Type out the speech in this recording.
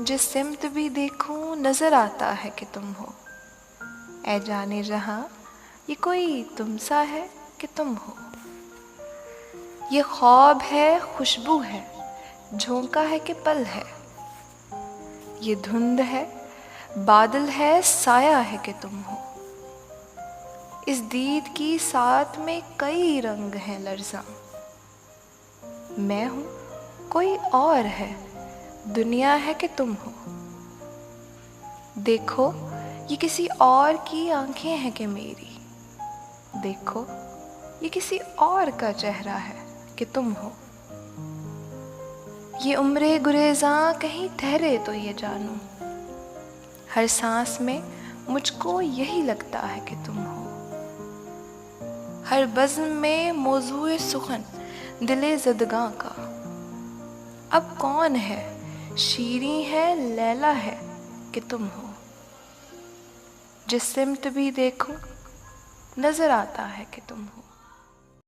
जिस सिमत भी देखूं नजर आता है कि तुम हो। ऐ जाने जहां ये कोई तुम सा है कि तुम हो। ये ख्वाब है, खुशबू है, झोंका है कि पल है। ये धुंध है, बादल है, साया है कि तुम हो। इस दीद की साथ में कई रंग हैं लर्ज़ां। मैं हूँ, कोई और है, दुनिया है कि तुम हो। देखो ये किसी और की आंखें हैं कि मेरी। देखो ये किसी और का चेहरा है कि तुम हो। ये उम्रे गुरेज़ां कहीं ठहरे तो ये जानूं। हर सांस में मुझको यही लगता है कि तुम हो। हर बज़्म में मौज़ूए सुखन दिले ज़दगां का। अब कौन है, शीरीं है, लैला है कि तुम हो। जिस सिमत भी देखूं नजर आता है कि तुम हो।